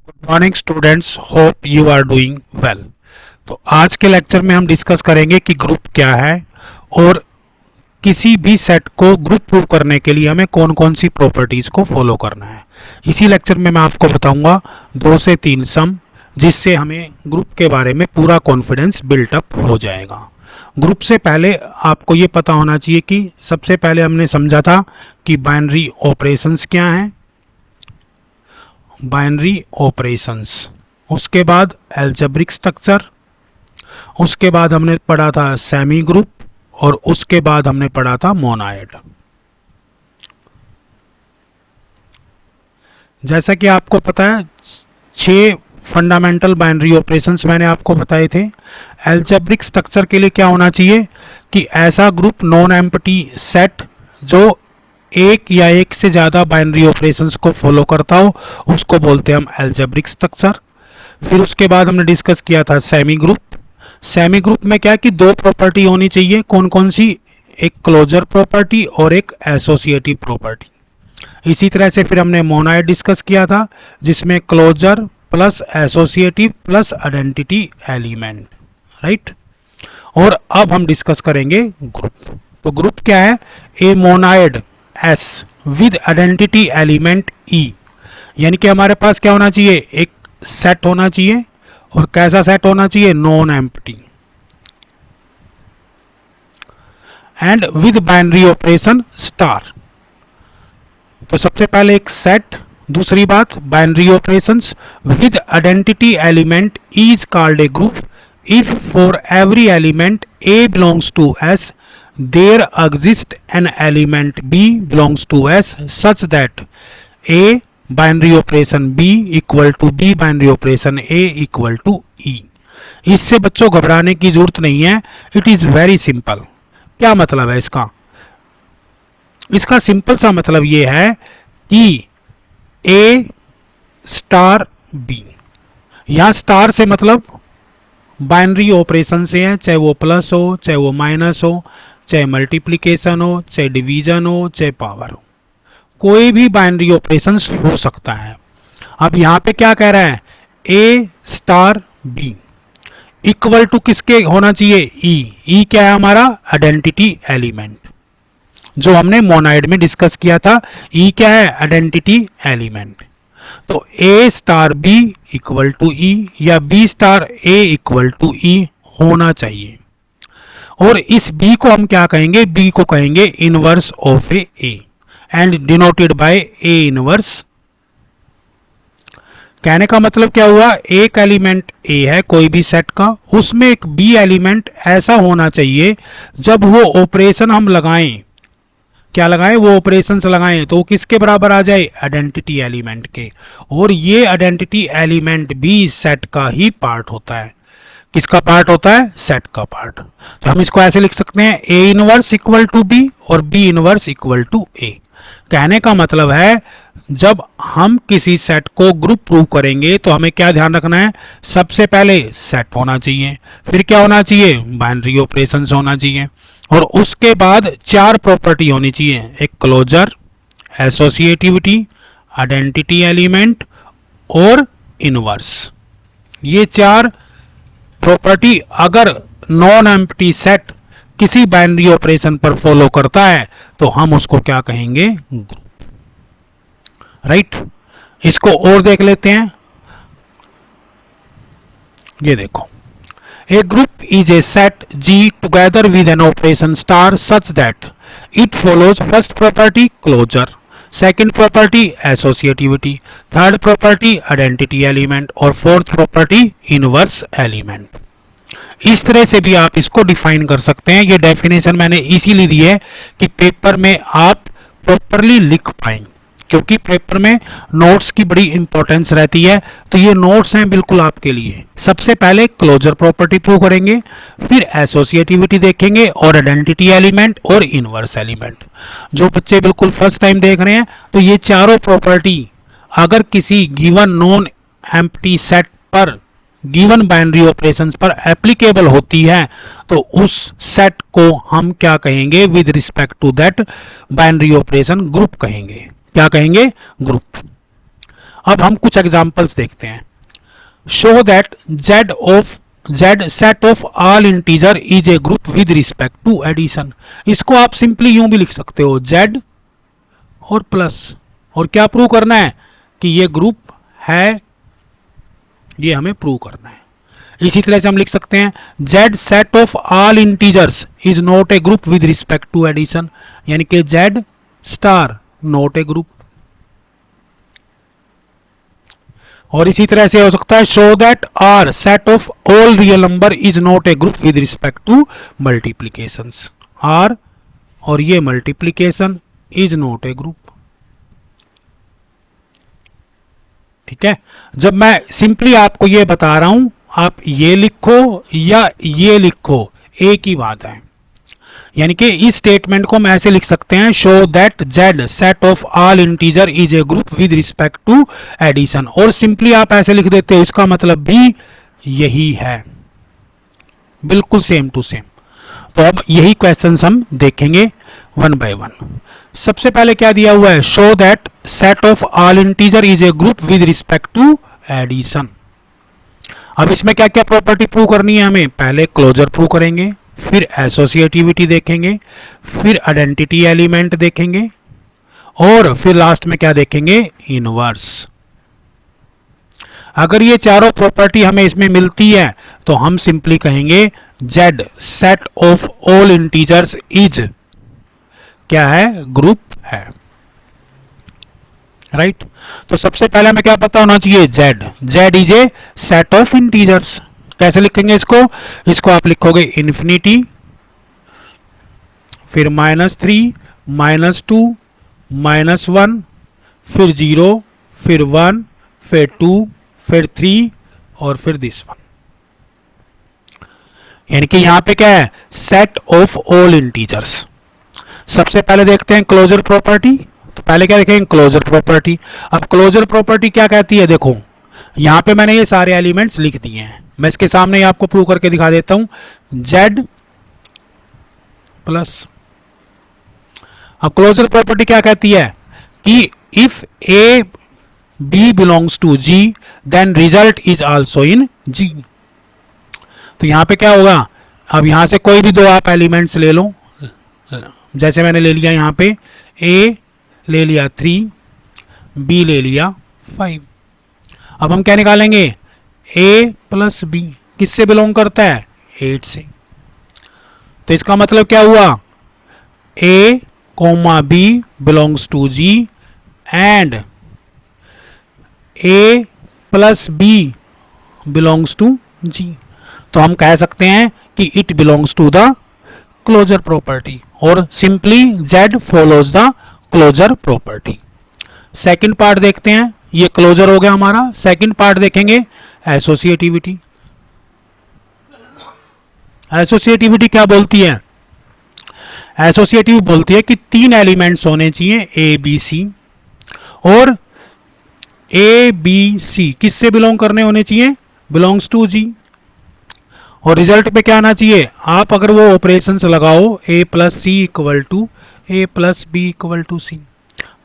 Good morning students, hope you are doing well. तो आज के लेक्चर में हम डिस्कस करेंगे कि ग्रुप क्या है और किसी भी सेट को ग्रुप प्रूव करने के लिए हमें कौन कौन सी प्रॉपर्टीज को फॉलो करना है। इसी लेक्चर में मैं आपको बताऊंगा 2 से 3 सम, जिससे हमें ग्रुप के बारे में पूरा कॉन्फिडेंस बिल्टअप हो जाएगा। ग्रुप से पहले आपको ये पता होना चाहिए कि सबसे पहले हमने समझा था कि बाइनरी ऑपरेशंस क्या हैं, बाइनरी ऑपरेशंस, उसके बाद एल्जेब्रिक स्ट्रक्चर, उसके बाद हमने पढ़ा था सेमी ग्रुप और उसके बाद हमने पढ़ा था मोनाइड। जैसा कि आपको पता है 6 फंडामेंटल बाइनरी ऑपरेशंस मैंने आपको बताए थे। एल्जेब्रिक स्ट्रक्चर के लिए क्या होना चाहिए कि ऐसा ग्रुप नॉन एम्प्टी सेट जो एक या एक से ज़्यादा बाइनरी ऑपरेशंस को फॉलो करता हो, उसको बोलते हैं हम एल्जेब्रिक स्ट्रक्चर। फिर उसके बाद हमने डिस्कस किया था सेमी ग्रुप। सेमी ग्रुप में क्या कि 2 प्रॉपर्टी होनी चाहिए, कौन कौन सी, एक क्लोजर प्रॉपर्टी और एक एसोसिएटिव प्रॉपर्टी। इसी तरह से फिर हमने मोनाइड डिस्कस किया था, जिसमें closure plus associative plus identity element, right. और अब हम डिस्कस करेंगे ग्रुप। तो ग्रुप क्या है? A monoid S with identity element E, यानी कि हमारे पास क्या होना चाहिए, एक सेट होना चाहिए। और कैसा सेट होना चाहिए? Non empty and with binary operation star. तो सबसे पहले एक सेट, दूसरी बात binary operations with identity element is called a group if for every element A belongs to S there exists an element B belongs to S such that A binary operation B equal to B binary operation A equal to E। इससे बच्चों घबराने की जरूरत नहीं है, it is very simple. क्या मतलब है इसका? इसका सिंपल सा मतलब ये है कि A स्टार B, यहां स्टार से मतलब बाइनरी ऑपरेशन से है, चाहे वो प्लस हो, चाहे वो माइनस हो, चाहे मल्टीप्लिकेशन हो, चाहे डिवीजन हो, चाहे पावर हो, कोई भी बाइनरी ऑपरेशन हो सकता है। अब यहां पे क्या कह रहा है? ए स्टार बी इक्वल टू किसके होना चाहिए? ई। ई क्या है हमारा? आइडेंटिटी एलिमेंट, जो हमने मोनाइड में डिस्कस किया था। ई क्या है? Identity element. तो a star b equal to e या b star a equal to e होना चाहिए। और इस बी को हम क्या कहेंगे? बी को कहेंगे inverse of A and denoted by A inverse. कहने का मतलब क्या हुआ? एक एलिमेंट ए है कोई भी सेट का, उसमें एक बी एलिमेंट ऐसा होना चाहिए जब वो ऑपरेशन हम लगाएं, क्या लगाएं? वो ऑपरेशंस लगाएं तो किसके बराबर आ जाए? आइडेंटिटी एलिमेंट के। और ये आइडेंटिटी एलिमेंट भी सेट का ही पार्ट होता है। किसका पार्ट होता है? सेट का पार्ट। तो हम इसको ऐसे लिख सकते हैं A inverse equal to B और B inverse equal to A. कहने का मतलब है जब हम किसी सेट को ग्रुप प्रूव करेंगे तो हमें क्या ध्यान रखना है? सबसे पहले सेट होना चाहिए, फिर क्या होना चाहिए? बाइनरी ऑपरेशंस होना चाहिए, और उसके बाद 4 प्रॉपर्टी होनी चाहिए, एक क्लोजर, एसोसिएटिविटी, आइडेंटिटी एलिमेंट और इनवर्स। ये 4 प्रॉपर्टी अगर नॉन एम्प्टी सेट किसी बाइनरी ऑपरेशन पर फॉलो करता है तो हम उसको क्या कहेंगे? Group, right. इसको और देख लेते हैं। ये देखो, a group is a set G together with an operation star such that it follows first property closure, second property associativity, third property identity element और fourth property inverse element। इस तरह से भी आप इसको डिफाइन कर सकते हैं। ये डेफिनेशन मैंने इसीलिए दी है कि पेपर में आप प्रॉपरली लिख पाएं, क्योंकि पेपर में नोट्स की बड़ी इंपॉर्टेंस रहती है। तो ये नोट्स हैं बिल्कुल आपके लिए। सबसे पहले क्लोजर प्रॉपर्टी प्रूव करेंगे, फिर एसोसिएटिविटी देखेंगे और आइडेंटिटी एलिमेंट और इनवर्स एलिमेंट। जो बच्चे बिल्कुल फर्स्ट टाइम देख रहे हैं तो ये चारों प्रॉपर्टी अगर किसी गिवन नॉन एम्प्टी सेट पर, गिवन बाइनरी ऑपरेशंस पर एप्लीकेबल होती है तो उस सेट को हम क्या कहेंगे? With respect to that binary operation group कहेंगे। क्या कहेंगे? ग्रुप। अब हम कुछ एग्जांपल्स देखते हैं। Show that z set of all integer is a group with respect to addition. इसको आप सिंपली यूं भी लिख सकते हो, z और प्लस, और क्या प्रूव करना है कि ये ग्रुप है, ये हमें प्रूव करना है। इसी तरह से हम लिख सकते हैं z set of all integers is not a group with respect to addition, यानी कि z star not a group. और इसी तरह से हो सकता है show that r set of all real number is not a group with respect to multiplications. r और ये multiplication is not a group. ठीक है, जब मैं सिंपली आपको ये बता रहा हूं, आप ये लिखो या ये लिखो, एक ही बात है। यानी कि इस स्टेटमेंट को हम ऐसे लिख सकते हैं, show that z set of all integer is a group with respect to addition, और सिंपली आप ऐसे लिख देते हो, इसका मतलब भी यही है, बिल्कुल सेम टू सेम। तो अब यही क्वेश्चंस हम देखेंगे वन बाय वन। सबसे पहले क्या दिया हुआ है, show that set of all integer is a group with respect to addition. अब इसमें क्या क्या प्रॉपर्टी प्रूव करनी है हमें, पहले क्लोजर प्रूव करेंगे, फिर एसोसिएटिविटी देखेंगे, फिर आइडेंटिटी एलिमेंट देखेंगे, और फिर लास्ट में क्या देखेंगे, इनवर्स। अगर ये चारों प्रॉपर्टी हमें इसमें मिलती है तो हम सिंपली कहेंगे z set of all integers is क्या है, ग्रुप है। राइट तो सबसे पहले हमें क्या पता होना चाहिए, z is a set of integers. कैसे लिखेंगे इसको आप लिखोगे इन्फिनिटी, फिर -3, -2, -1, फिर 0, फिर 1, फिर 2, फिर 3 और फिर दिस वन। यानी कि यहां पे क्या है, सेट ऑफ ऑल इंटीजर्स। सबसे पहले देखते हैं क्लोजर प्रॉपर्टी। तो पहले क्या देखेंगे, क्लोजर प्रॉपर्टी। अब क्लोजर प्रॉपर्टी क्या कहती है, देखो यहां पे मैंने ये सारे एलिमेंट्स लिख दिए हैं, मैं इसके सामने आपको प्रूव करके दिखा देता हूं, z प्लस। अब क्लोजर प्रॉपर्टी क्या कहती है कि if a b belongs to g then result is also in g। तो यहां पे क्या होगा, अब यहां से कोई भी दो आप एलिमेंट्स ले लो, जैसे मैंने ले लिया यहां पे a ले लिया 3, b ले लिया 5। अब हम क्या निकालेंगे, a प्लस b किससे बिलोंग करता है, 8 से। तो इसका मतलब क्या हुआ, a comma b belongs to g and a plus b belongs to g। तो हम कह सकते हैं कि it belongs to the closure property, और simply z follows the closure property. Second part देखते हैं, ये क्लोजर हो गया हमारा। सेकंड पार्ट देखेंगे एसोसिएटिविटी। एसोसिएटिविटी क्या बोलती है, एसोसिएटिव बोलती है कि 3 एलिमेंट्स होने चाहिए ए बी सी, और ए बी सी किससे बिलोंग करने होने चाहिए, बिलोंग्स टू जी। और रिजल्ट पे क्या आना चाहिए, आप अगर वो ऑपरेशंस लगाओ a plus c equal to a plus b equal to c,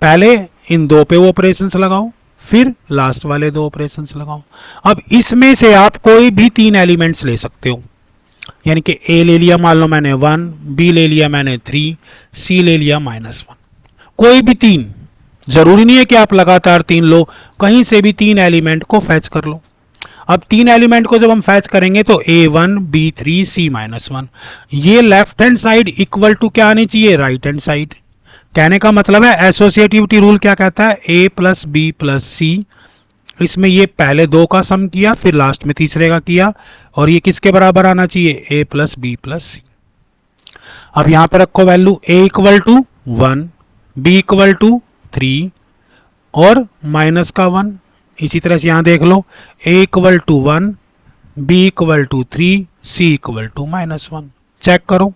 पहले इन दो पे वो ऑपरेशंस लगाओ, फिर लास्ट वाले दो ऑपरेशंस लगाओ। अब इसमें से आप कोई भी 3 एलिमेंट्स ले सकते हो, यानी कि a ले लिया मान लो मैंने 1, b ले लिया मैंने 3, c ले लिया -1। कोई भी 3, जरूरी नहीं है कि आप लगातार 3 लो, कहीं से भी 3 एलिमेंट को फैच कर लो। अब 3 एलिमेंट को जब हम फैच करेंगे तो a1, b3, c-1, ये left hand side equal to क्या आनी चाहिए, राइट हैंड साइड। कहने का मतलब है एसोसिएटिविटी रूल क्या कहता है, a प्लस बी प्लस सी, इसमें ये पहले 2 का सम किया, फिर लास्ट में तीसरे का किया, और ये किसके बराबर आना चाहिए, a plus B plus C. अब यहां पर रखो value, a equal to 1, b equal to 3 और माइनस का 1। इसी तरह से यहां देख लो, a equal to 1, b equal to 3, c equal to -1। Check करो,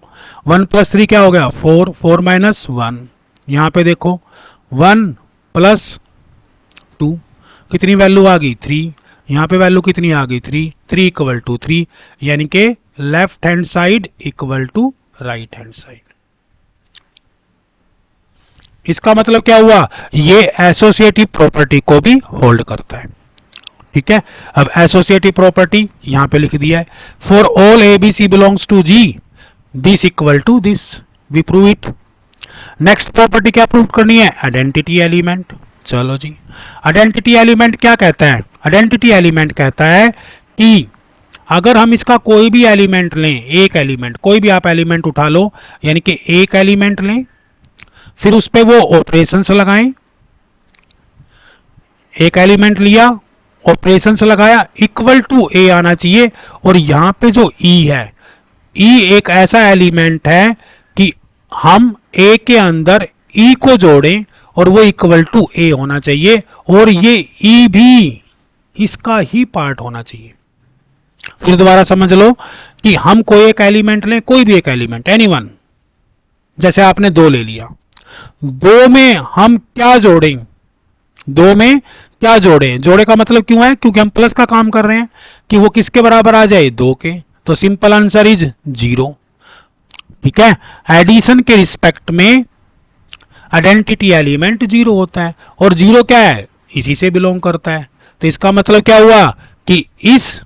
1 प्लस 3 क्या हो गया, 4, 4 माइनस 1। यहां पे देखो 1 प्लस 2 कितनी वैल्यू आ गई, 3। यहां पे वैल्यू कितनी आ गई, 3, 3 इक्वल टू 3, यानी कि left hand side equal to right hand side. इसका मतलब क्या हुआ, ये एसोसिएटिव प्रॉपर्टी को भी होल्ड करता है। ठीक है, अब एसोसिएटिव प्रॉपर्टी यहां पे लिख दिया है, for all A B C belongs to G this equal to this, we prove it. Next property क्या प्रूव करनी है, आइडेंटिटी एलिमेंट। चलो जी, आइडेंटिटी एलिमेंट क्या कहता है, आइडेंटिटी एलिमेंट कहता है कि अगर हम इसका कोई भी एलिमेंट लें, एक एलिमेंट, कोई भी आप एलिमेंट उठा लो, यानी कि एक एलिमेंट लें, फिर उस पर वो ऑपरेशंस लगाएं, एक एलिमेंट लिया, ऑपरेशंस लगाया, इक्वल टू ए आना चाहिए। और यहां पे जो ई है, ई एक ऐसा एलिमेंट है कि हम ए के अंदर ई को जोड़ें और वो इक्वल टू ए होना चाहिए, और ये ई भी इसका ही पार्ट होना चाहिए। फिर दोबारा समझ लो कि हम कोई एक एलिमेंट लें, कोई भी एक एलिमेंट, एनीवन, जैसे आपने दो ले लिया, दो में हम क्या जोड़ें, दो में क्या जोड़ें, जोड़े का मतलब क्यों है, क्योंकि हम प्लस का काम कर रहे हैं कि वो किसके बराबर आ जाए, दो के, तो सिंपल आंसर इज 0। ठीक है, एडिशन के रिस्पेक्ट में आइडेंटिटी एलिमेंट 0 होता है, और 0 क्या है, इसी से बिलोंग करता है। तो इसका मतलब क्या हुआ कि इस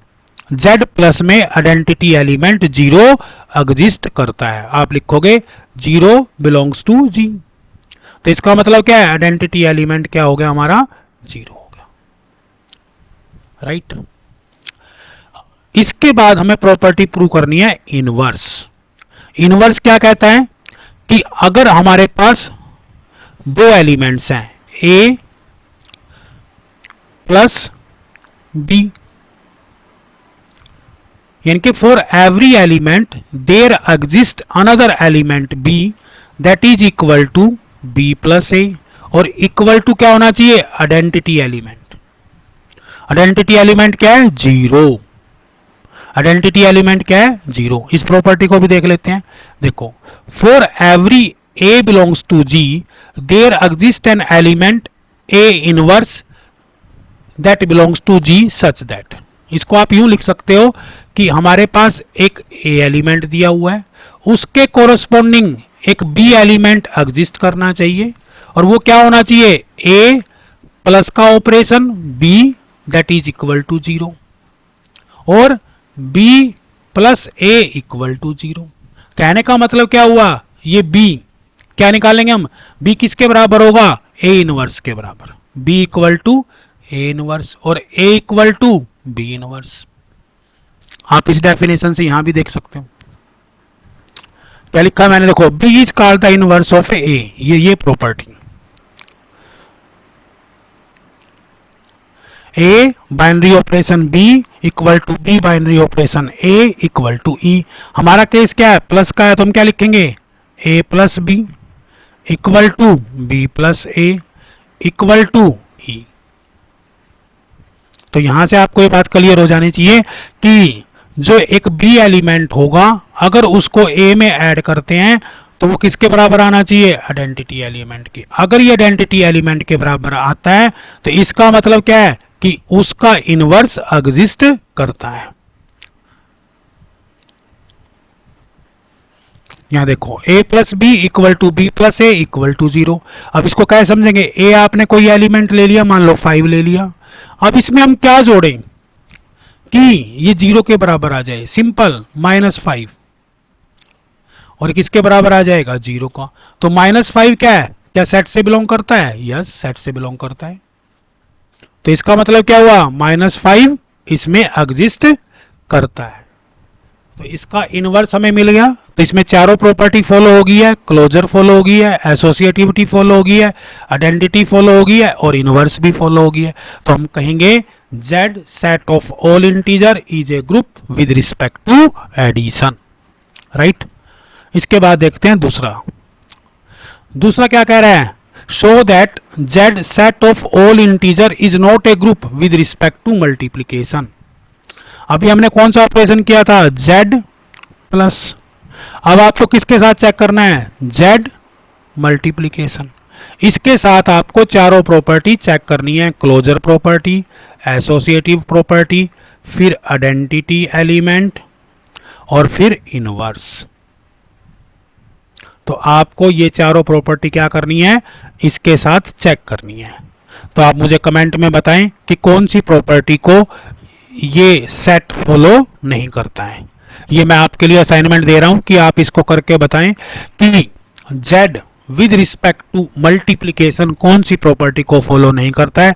Z प्लस में आइडेंटिटी एलिमेंट 0 एग्जिस्ट करता है। आप लिखोगे 0 बिलोंग्स टू G, तो इसका मतलब क्या है, आइडेंटिटी एलिमेंट क्या हो गया हमारा, 0 हो गया। राइट, इसके बाद हमें प्रॉपर्टी प्रूव करनी है इनवर्स। इनवर्स क्या कहता है कि अगर हमारे पास दो एलिमेंट्स हैं, A प्लस B, यानी कि for every element there exist another element B that is equal to B plus A, और इक्वल टू क्या होना चाहिए, आइडेंटिटी एलिमेंट। आइडेंटिटी एलिमेंट क्या है, 0। आइडेंटिटी एलिमेंट क्या है, 0। इस प्रॉपर्टी को भी देख लेते हैं। देखो, for every A belongs to G there exist an element A inverse that belongs to G such that. इसको आप यूं लिख सकते हो कि हमारे पास एक A एलिमेंट दिया हुआ है, उसके कोरस्पॉन्डिंग एक B एलिमेंट एग्जिस्ट करना चाहिए, और वो क्या होना चाहिए, A प्लस का operation B that is equal to 0, और B plus A equal to 0। कहने का मतलब क्या हुआ, ये B क्या निकालेंगे हम, B किसके बराबर होगा, A इनवर्स के बराबर, B equal to A inverse, और A equal to B inverse. आप इस डेफिनेशन से यहां भी देख सकते हो क्या लिखा है मैंने, देखो, B is called the inverse of A, ये property. A binary operation B equal to B binary operation A equal to E। हमारा केस क्या है, प्लस का है, तो हम क्या लिखेंगे, A plus B equal to B plus A equal to E। तो यहां से आपको ये बात क्लियर हो जानी चाहिए कि जो एक B एलिमेंट होगा, अगर उसको A में ऐड करते हैं तो वो किसके बराबर आना चाहिए, आइडेंटिटी एलिमेंट के। अगर ये आइडेंटिटी एलिमेंट के बराबर आता है तो इसका मतलब क्या है कि उसका इनवर्स एग्जिस्ट करता है। यहां देखो, A plus B equal to B plus A equal to 0। अब इसको क्या समझेंगे, A आपने कोई एलिमेंट ले लिया, मान लो 5 ले लिया, अब इसमें हम क्या जोड़ें कि ये 0 के बराबर आ जाए, सिंपल, -5, और किसके बराबर आ जाएगा, 0 का। तो -5 क्या है, क्या सेट से बिलोंग करता है, यस, सेट से बिलोंग करता है। तो इसका मतलब क्या हुआ, -5 इसमें एग्जिस्ट करता है, तो इसका इनवर्स हमें मिल गया। तो इसमें चारों प्रॉपर्टी फॉलो हो गई है, क्लोजर फॉलो हो गई है, एसोसिएटिविटी फॉलो हो गई है, आइडेंटिटी फॉलो हो गई है, और इनवर्स भी फॉलो हो गई है। तो हम कहेंगे Z set of all integer is a group with respect to addition. Right, इसके बाद देखते हैं दूसरा क्या कह रहा है, show that Z set of all integer is not a group with respect to multiplication. अभी हमने कौन सा ऑपरेशन किया था, Z प्लस। अब आपको किसके साथ चेक करना है, Z मल्टीप्लीकेशन। इसके साथ आपको चारों प्रॉपर्टी चेक करनी है, क्लोजर प्रॉपर्टी, एसोसिएटिव प्रॉपर्टी, फिर आइडेंटिटी एलिमेंट, और फिर इनवर्स। तो आपको ये चारों प्रॉपर्टी क्या करनी है, इसके साथ चेक करनी है। तो आप मुझे कमेंट में बताएं कि कौन सी प्रॉपर्टी को ये सेट फॉलो नहीं करता है। ये मैं आपके लिए असाइनमेंट दे रहा हूं कि आप इसको करके बताएं कि Z with respect to multiplication कौन सी प्रॉपर्टी को फॉलो नहीं करता है।